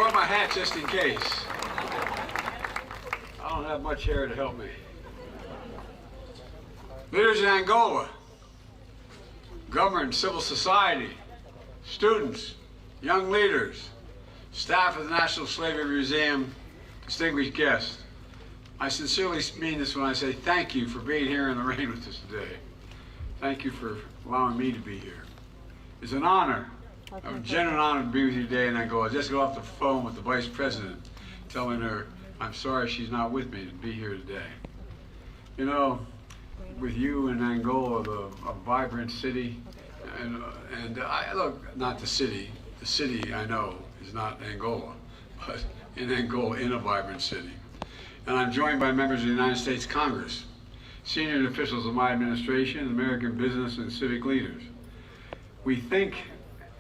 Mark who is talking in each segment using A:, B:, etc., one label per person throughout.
A: brought my hat just in case. I don't have much hair to help me. Leaders in Angola, government, civil society, students, young leaders, staff of the National Slavery Museum, distinguished guests. I sincerely mean this when I say thank you for being here in the rain with us today. Thank you for allowing me to be here. It's an honor, a genuine honor to be with you today in Angola. I just got off the phone with the Vice President telling her I'm sorry she's not with me to be here today. You know, with you in Angola, a vibrant city, and I look, not the city I know is not Angola, but in Angola, in a vibrant city. And I'm joined by members of the United States Congress, senior officials of my administration, American business and civic leaders. We think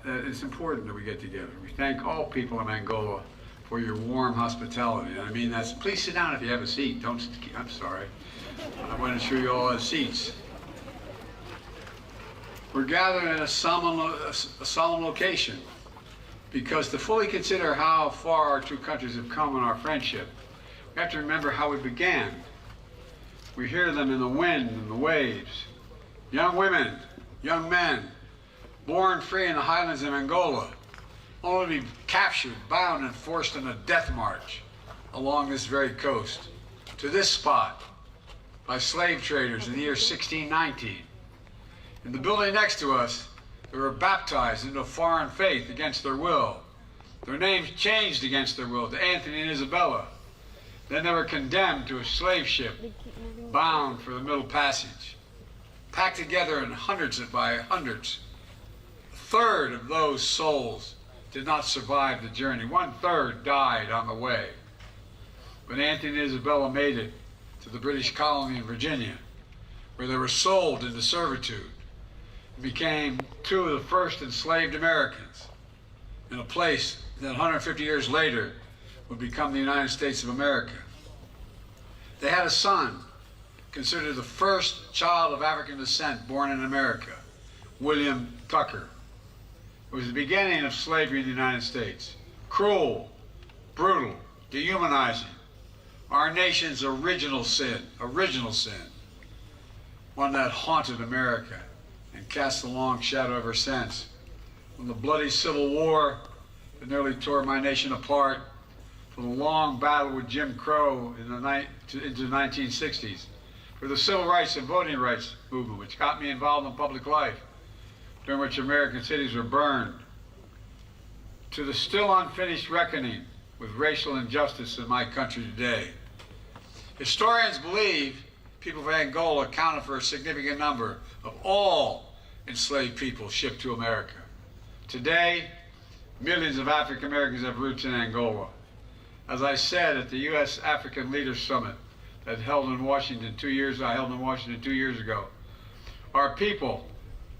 A: that it's important that we get together. We thank all people in Angola for your warm hospitality. And I mean that's, please sit down if you have a seat. Don't, I'm sorry. I want to ensure you all have seats. We're gathered in a solemn location because to fully consider how far our two countries have come in our friendship, we have to remember how we began. We hear them in the wind and the waves. Young women, young men, born free in the highlands of Angola, only to be captured, bound, and forced on a death march along this very coast to this spot by slave traders in the year 1619. In the building next to us, they were baptized into a foreign faith against their will. Their names changed against their will to Anthony and Isabella. Then they were condemned to a slave ship bound for the Middle Passage, packed together in hundreds by hundreds. A third of those souls did not survive the journey. 1/3 died on the way. But Anthony and Isabella made it to the British colony in Virginia, where they were sold into servitude and became two of the first enslaved Americans in a place that 150 years later would become the United States of America. They had a son, considered the first child of African descent born in America, William Tucker. It was the beginning of slavery in the United States. Cruel, brutal, dehumanizing. Our nation's original sin, one that haunted America and cast a long shadow ever since. From the bloody Civil War that nearly tore my nation apart, from the long battle with Jim Crow into the 1960s, for the civil rights and voting rights movement, which got me involved in public life, during which American cities were burned, to the still unfinished reckoning with racial injustice in my country today. Historians believe people of Angola accounted for a significant number of all enslaved people shipped to America. Today, millions of African Americans have roots in Angola. As I said at the U.S. African Leaders Summit that I held in Washington 2 years ago, our people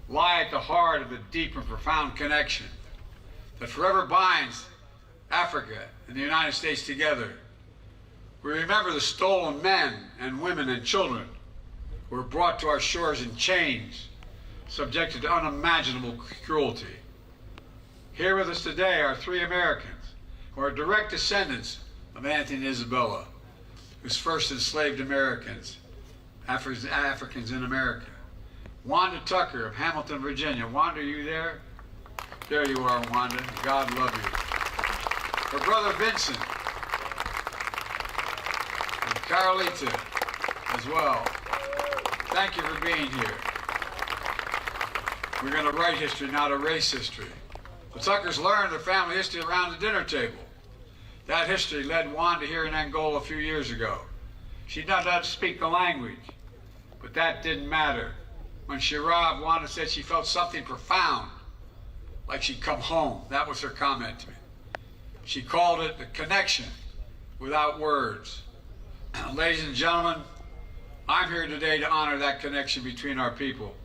A: lie at the heart of the deep and profound connection that forever binds Africa and the United States together. We remember the stolen men and women and children who were brought to our shores in chains, subjected to unimaginable cruelty. Here with us today are 3 Americans who are direct descendants of Anthony and Isabella, whose first enslaved Americans, Africans in America. Wanda Tucker of Hamilton, Virginia. Wanda, are you there? There you are, Wanda. God love you. Her brother Vincent, and Carolita as well. Thank you for being here. We're going to write history, not erase history. The Tuckers learned their family history around the dinner table. That history led Wanda here in Angola a few years ago. She did not speak the language, but that didn't matter. When she arrived, Wanda said she felt something profound, like she'd come home. That was her comment to me. She called it the connection without words. Ladies and gentlemen, I'm here today to honor that connection between our people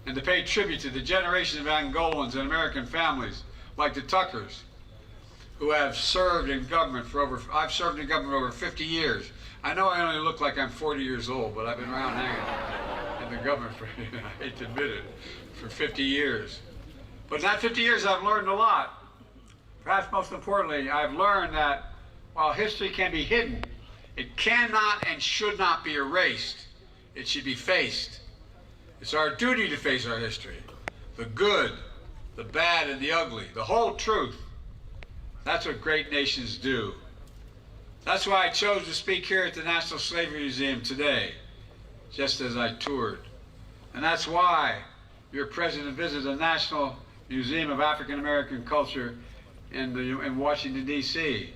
A: and to pay tribute to the generations of Angolans and American families like the Tuckers who have served in government I've served in government over 50 years. I know I only look like I'm 40 years old, but I've been around hanging in the government for, I hate to admit it, for 50 years. But in that 50 years I've learned a lot. perhaps most importantly, I've learned that while history can be hidden, it cannot and should not be erased. It should be faced. It's our duty to face our history. The good, the bad, and the ugly. The whole truth. That's what great nations do. That's why I chose to speak here at the National Slavery Museum today, just as I toured. And that's why your president visited the National Museum of African American Culture in Washington, D.C.,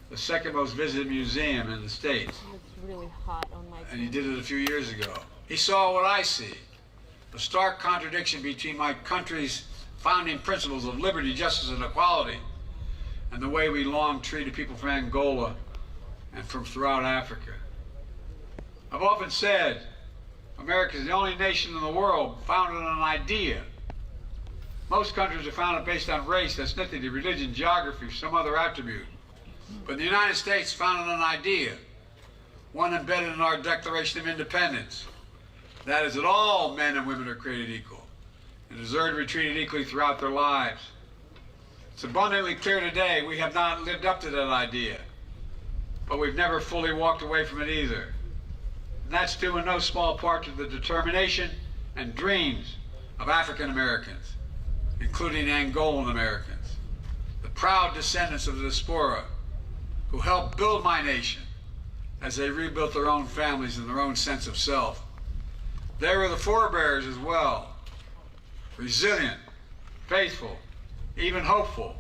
A: the second most visited museum in the States.
B: It's really hot on my
A: And he did it a few years ago. He saw what I see, a stark contradiction between my country's founding principles of liberty, justice, and equality, and the way we long treated people from Angola and from throughout Africa. I've often said America is the only nation in the world founded on an idea. Most countries are founded based on race, ethnicity, religion, geography, some other attribute. But the United States is founded on an idea, one embedded in our Declaration of Independence. That is that all men and women are created equal and deserve to be treated equally throughout their lives. It's abundantly clear today we have not lived up to that idea, but we've never fully walked away from it either. And that's due in no small part to the determination and dreams of African Americans, including Angolan Americans, the proud descendants of the diaspora who helped build my nation as they rebuilt their own families and their own sense of self. They were the forebears as well, resilient, faithful, even hopeful.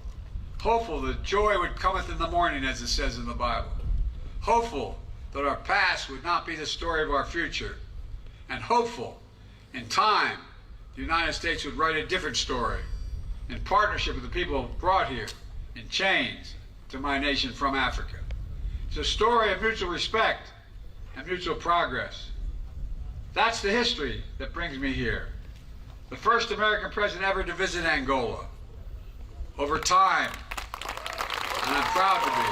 A: Hopeful that joy would cometh in the morning, as it says in the Bible. Hopeful that our past would not be the story of our future. And hopeful, in time, the United States would write a different story in partnership with the people brought here in chains to my nation from Africa. It's a story of mutual respect and mutual progress. That's the history that brings me here. The first American president ever to visit Angola. Over time, and I'm proud to be.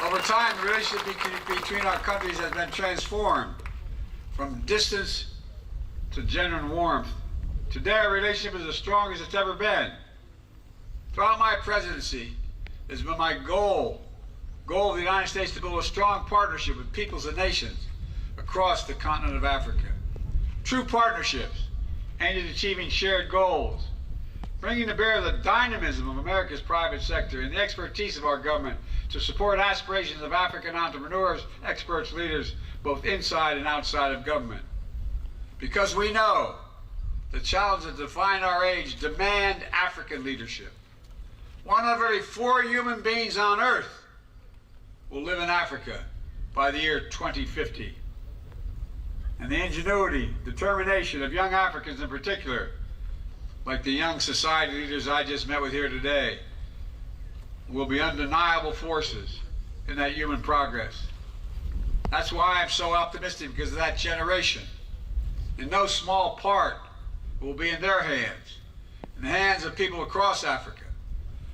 A: Over time, the relationship between our countries has been transformed from distance to genuine warmth. Today, our relationship is as strong as it's ever been. Throughout my presidency, it has been my goal of the United States to build a strong partnership with peoples and nations across the continent of Africa. True partnerships aimed at achieving shared goals, bringing to bear the dynamism of America's private sector and the expertise of our government to support aspirations of African entrepreneurs, experts, leaders, both inside and outside of government. Because we know the challenges that define our age demand African leadership. 1 of every 4 human beings on Earth will live in Africa by the year 2050. And the ingenuity, determination of young Africans in particular, like the young society leaders I just met with here today, will be undeniable forces in that human progress. That's why I'm so optimistic, because of that generation. In no small part, it will be in their hands, in the hands of people across Africa,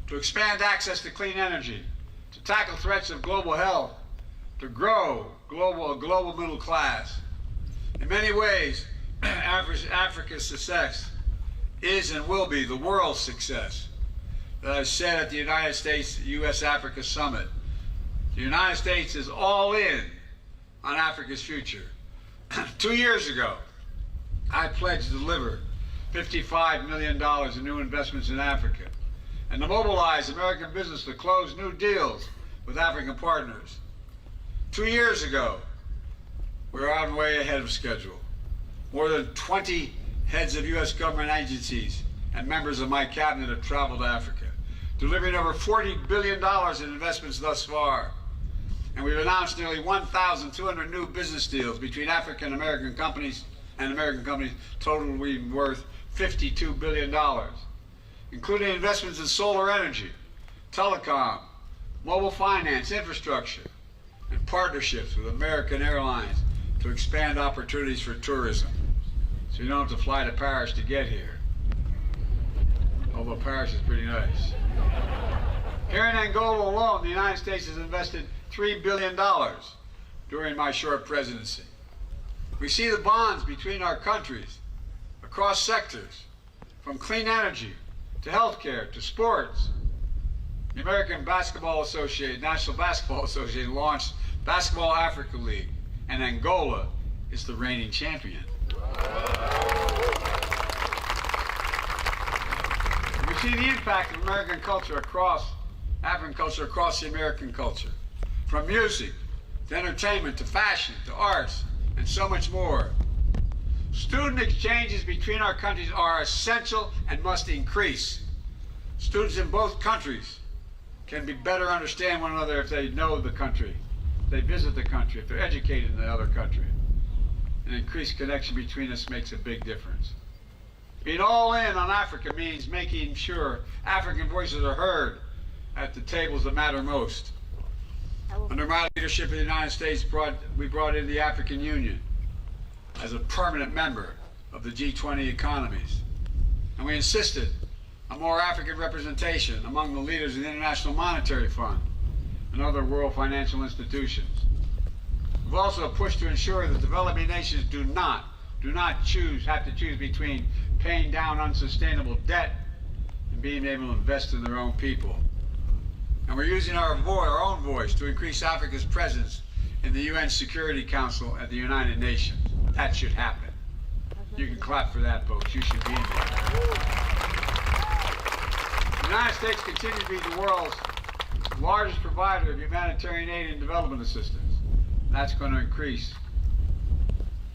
A: to expand access to clean energy, to tackle threats of global health, to grow a global middle class. In many ways, Africa's success is and will be the world's success. As I said at the United States-U.S.-Africa Summit, the United States is all in on Africa's future. 2 years ago, I pledged to deliver $55 million in new investments in Africa and to mobilize American business to close new deals with African partners. 2 years ago, we were on way ahead of schedule. More than 20 heads of U.S. government agencies and members of my cabinet have traveled to Africa, delivering over $40 billion in investments thus far. And we've announced nearly 1,200 new business deals between African American companies and American companies, totally worth $52 billion, including investments in solar energy, telecom, mobile finance, infrastructure, and partnerships with American Airlines to expand opportunities for tourism, so you don't have to fly to Paris to get here. Although Paris is pretty nice. Here in Angola alone, the United States has invested $3 billion during my short presidency. We see the bonds between our countries across sectors, from clean energy to healthcare, to sports. The American Basketball Association, National Basketball Association launched Basketball Africa League, and Angola is the reigning champion. We see the impact of American culture across, African culture across the American culture. From music, to entertainment, to fashion, to arts, and so much more. Student exchanges between our countries are essential and must increase. Students in both countries can better understand one another if they know the country, if they visit the country, if they're educated in the other country. An increased connection between us makes a big difference. Being all in on Africa means making sure African voices are heard at the tables that matter most. Under my leadership of the United States, we brought in the African Union as a permanent member of the G20 economies. And we insisted on more African representation among the leaders of the International Monetary Fund and other world financial institutions. We've also pushed to ensure that developing nations do not have to choose between paying down unsustainable debt and being able to invest in their own people. And we're using our own voice to increase Africa's presence in the UN Security Council at the United Nations. That should happen. You can clap for that, folks. You should be in there. The United States continues to be the world's largest provider of humanitarian aid and development assistance. That's going to increase.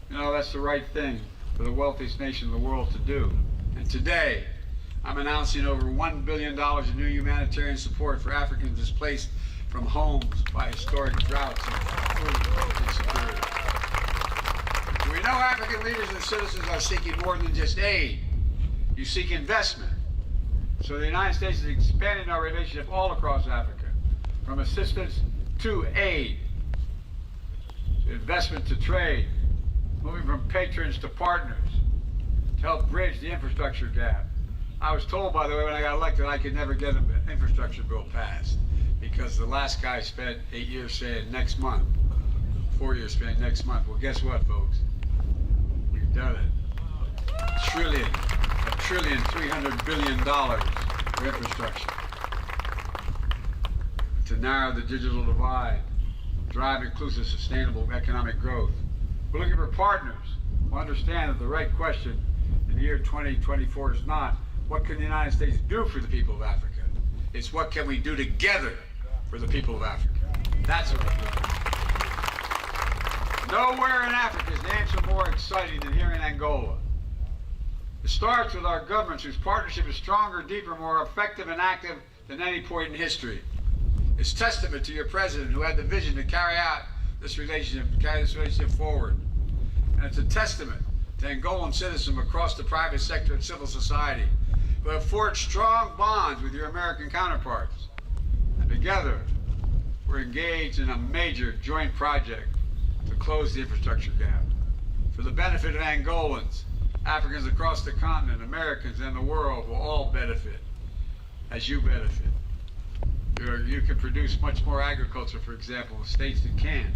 A: You know, that's the right thing for the wealthiest nation in the world to do. And today, I'm announcing over $1 billion in new humanitarian support for Africans displaced from homes by historic droughts and food insecurity. We know African leaders and citizens are seeking more than just aid. You seek investment. So the United States is expanding our relationship all across Africa, from assistance to aid, to investment to trade, moving from patrons to partners, to help bridge the infrastructure gap. I was told, by the way, when I got elected, I could never get an infrastructure bill passed because the last guy spent 8 years saying next month, 4 years saying next month. Well, guess what, folks? We've done it. $1 trillion, $300 billion for infrastructure to narrow the digital divide, drive inclusive, sustainable economic growth. We're looking for partners who understand that the right question in the year 2024 is not, what can the United States do for the people of Africa? It's what can we do together for the people of Africa? That's what we're doing. Nowhere in Africa is the answer more exciting than here in Angola. It starts with our governments whose partnership is stronger, deeper, more effective and active than any point in history. It's testament to your president who had the vision to carry this relationship forward. And it's a testament to Angolan citizens across the private sector and civil society who have forged strong bonds with your American counterparts. And together, we're engaged in a major joint project to close the infrastructure gap. For the benefit of Angolans, Africans across the continent, Americans, and the world will all benefit as you benefit. You can produce much more agriculture, for example, in states that can.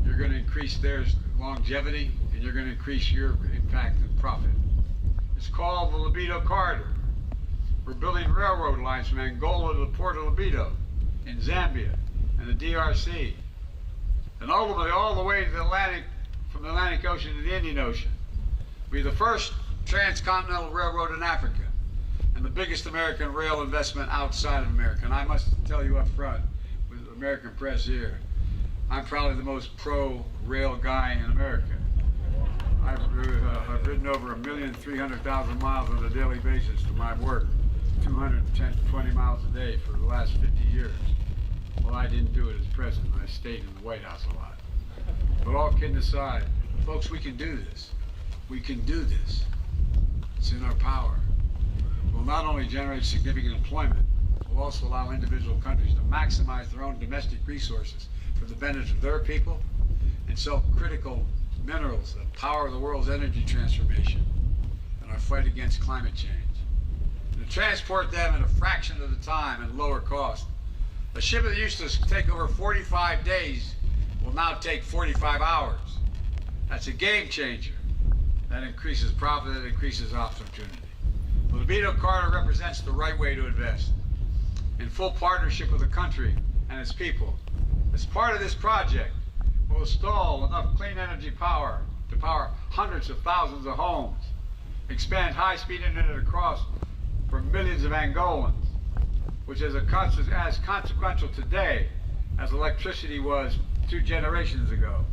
A: You're going to increase their longevity, and you're going to increase your impact and profit. It's called the Libido Corridor. We're building railroad lines from Angola to the port of Libido in Zambia and the DRC, and ultimately all the way to the Atlantic, from the Atlantic Ocean to the Indian Ocean. We're the first transcontinental railroad in Africa and the biggest American rail investment outside of America. And I must tell you up front, with the American press here, I'm probably the most pro-rail guy in America. I've ridden over 1,300,000 miles on a daily basis to my work, 220 miles a day for the last 50 years. Well, I didn't do it as president. I stayed in the White House a lot. But all kidding aside, folks, we can do this. We can do this. It's in our power. We'll not only generate significant employment, we'll also allow individual countries to maximize their own domestic resources for the benefit of their people and sell critical minerals that power the world's energy transformation and our fight against climate change. And to transport them in a fraction of the time and lower cost. A ship that used to take over 45 days will now take 45 hours. That's a game changer. That increases profit, that increases opportunity. We'll Libido Corridor represents the right way to invest, in full partnership with the country and its people. As part of this project, we'll install enough clean energy power to power hundreds of thousands of homes, expand high-speed internet across for millions of Angolans, which is as consequential today as electricity was 2 generations ago.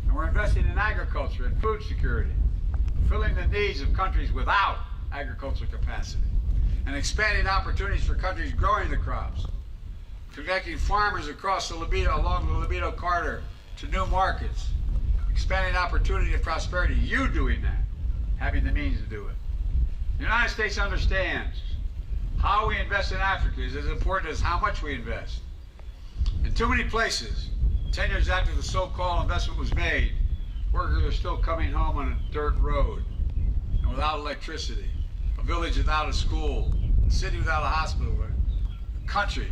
A: And we're investing in agriculture and food security, fulfilling the needs of countries without agricultural capacity, and expanding opportunities for countries growing the crops, connecting farmers across along the Libido Corridor to new markets, expanding opportunity and prosperity. You doing that, having the means to do it. The United States understands how we invest in Africa is as important as how much we invest. In too many places, 10 years after the so-called investment was made, workers are still coming home on a dirt road and without electricity, a village without a school, a city without a hospital, a country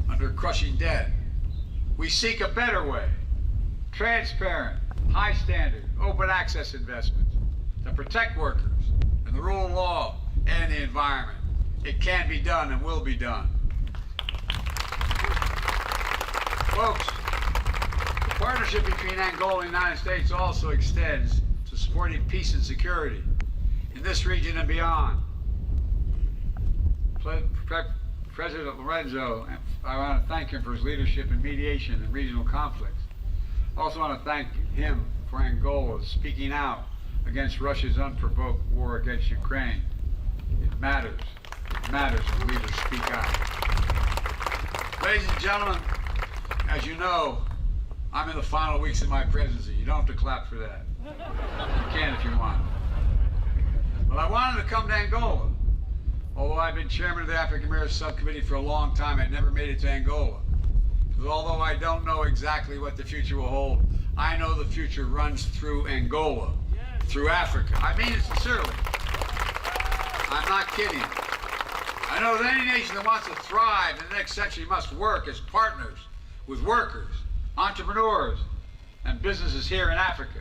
A: under crushing debt. We seek a better way, transparent, high standard, open access investments that protect workers and the rule of law and the environment. It can be done and will be done. Folks, the partnership between Angola and the United States also extends to supporting peace and security in this region and beyond. President Lorenzo, I want to thank him for his leadership in mediation and regional conflicts. I also want to thank him for Angola speaking out against Russia's unprovoked war against Ukraine. It matters. It matters when leaders speak out. Ladies and gentlemen, as you know, I'm in the final weeks of my presidency. You don't have to clap for that. You can if you want. But I wanted to come to Angola. Although I've been chairman of the African American Subcommittee for a long time, I never made it to Angola. Because although I don't know exactly what the future will hold, I know the future runs through Angola, through Africa. I mean it sincerely. I'm not kidding. I know that any nation that wants to thrive in the next century must work as partners with workers, entrepreneurs, and businesses here in Africa.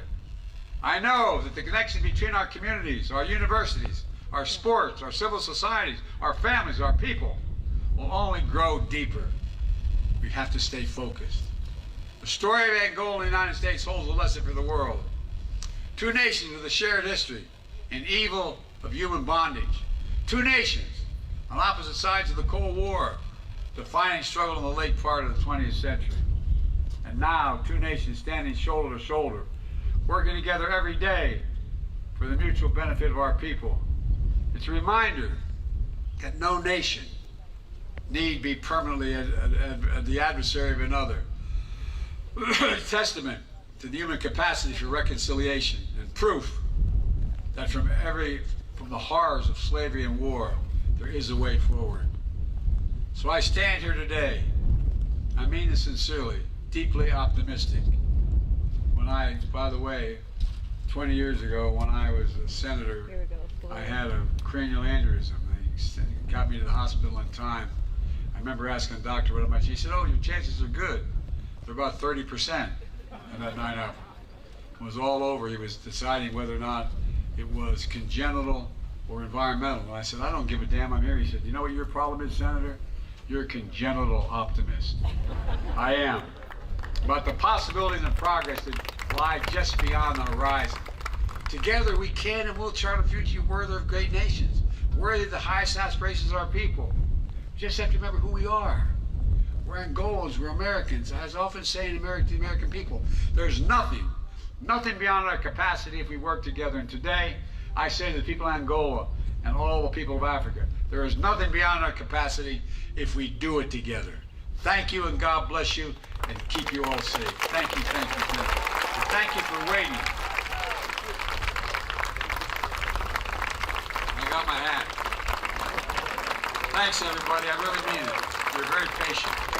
A: I know that the connection between our communities, our universities, our sports, our civil societies, our families, our people will only grow deeper. We have to stay focused. The story of Angola and the United States holds a lesson for the world. 2 nations with a shared history and evil of human bondage. 2 nations on opposite sides of the Cold War, defining struggle in the late part of the 20th century. And now 2 nations standing shoulder to shoulder, working together every day for the mutual benefit of our people. It's a reminder that no nation need be permanently the adversary of another. A testament to the human capacity for reconciliation and proof that from the horrors of slavery and war, there is a way forward. So I stand here today, I mean this sincerely, deeply optimistic. By the way, 20 years ago when I was a senator, I had a cranial aneurysm. They got me to the hospital in time. I remember asking the doctor what much. He said, "Oh, your chances are good. They're about 30%." And that night up, it was all over. He was deciding whether or not it was congenital or environmental. And I said, "I don't give a damn. I'm here." He said, "You know what your problem is, Senator? You're a congenital optimist." I am. But the possibilities and progress that lie just beyond the horizon. Together we can and will chart a future worthy of great nations, worthy of the highest aspirations of our people. We just have to remember who we are. We're Angolans, we're Americans. As I often say to the American people, there's nothing beyond our capacity if we work together. And today, I say to the people of Angola and all the people of Africa, there is nothing beyond our capacity if we do it together. Thank you and God bless you and keep you all safe. Thank you, thank you, thank you. And thank you for waiting. I got my hat. Thanks everybody, I really mean it. You're very patient.